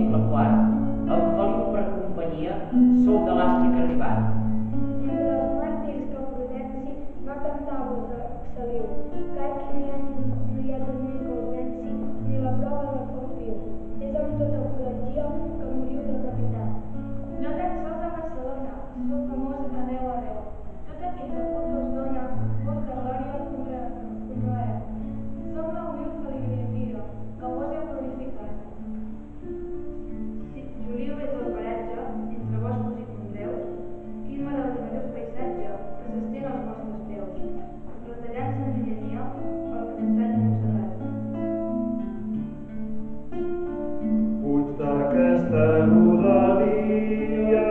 segle IV. Em feliu per companyia, sou de l'Àfrica arribat. Entre els màrtirs que Prudenci va cantar-vos excel·liu, que aquí no hi ha turment que us venci, ni la prova de foc viu. És amb tota coratgia que moriu decapitat. No tan sols a Barcelona, sou famós arreu. Tot aquell que pot us dona, molta glòria conreeu. Som la humil feligria, que vos heu glorificat. Juliol és el paratge, entre boscos i conreus, quin meravellós paisatge que s'estén als vostres peus, retallant-se en llunyania pel castany de Montserrat. Puig d'aquesta rodalia,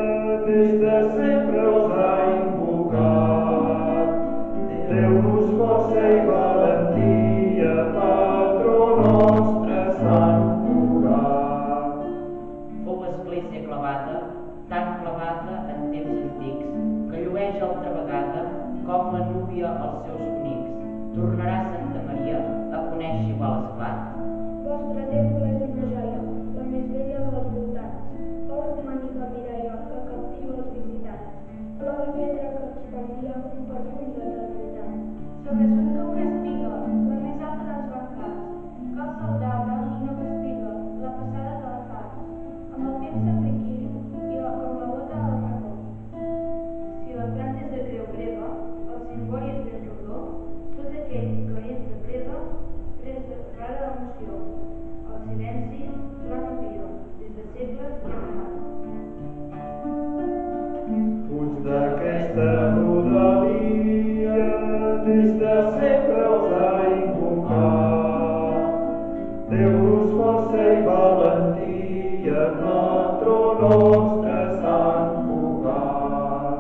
des de sempre us ha invocat. Deu-nos força i valentia, patró nostre Sant Cugat. Fou església clavada, tan clavada en temps antics, que llueix altra vegada com la núvia als seus bonics. Tornarà Santa Maria a conèixer igual esclat. Vostre temple és una joia, la més bella dels voltants. Oh romànica mireia que captiva els visitants. Flor de pedra que expandia un perfum d'eternitat. Sobresurca una espiga, la més alta dels bancals. Cal saludar-la i no castiga, la passada de la far. Amb el temps s'apliqui i com la gota al racó. Si la planta és de creu grega, el cimbori és ben rodó, tot aquell que entra prega, presa rara emoció. El silenci clama pia, des de segles i amagats. Puig d'aquesta rodalia, des de sempre us ha invocat. Deu-nos força i valentia, patró nostre Sant Cugat.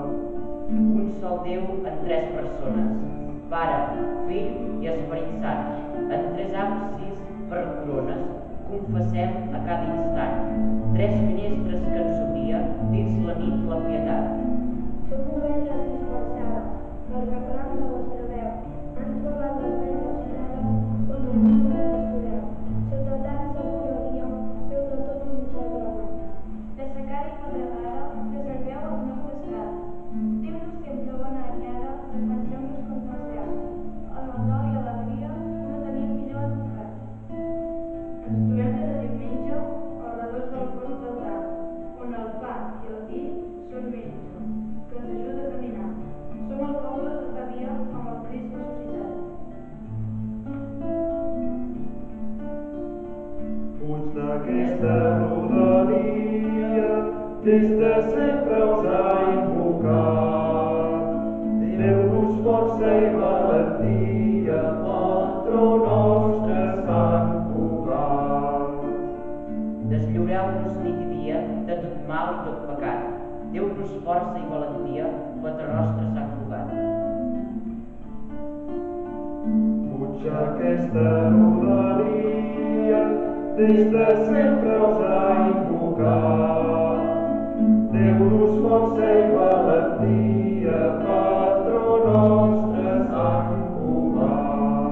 Un sol Déu en tres persones, Pare, Fill i Esperit Sant, en tres absis per corones, confessem a cada instant, tres finestres que ens obria dins la nit la pietat. Som ovelles dispersades, pel reclam de vostra veu, han trobat les verdes fredes on el món no pastoreu. Sota tan segura via, feu de tot un sol home. D'assecada i pedregada, preserveu els nostres caps. Diu-nos sempre bona anyada, defenseu-nos contra els llacs. En el dol i alegria no tenim millor advocat. Ens trobem cada diumenge als redors del vostre altar, on el pa i el vi són menja, que ens ajuda a caminar. Som el poble que fa via amb el Crist ressuscitat. Puig d'aquesta rodalia, des de sempre us ha invocat. Deu-nos força i valentia, patró nostre Sant Cugat. Deslliureu-nos nit i dia de tot mal i tot pecat. Déu-nos força i valentia, patró nostre Sant Cugat. Puig aquesta rodalia, des de sempre us ha invocat. Deu-nos força i valentia, patró nostre Sant Cugat.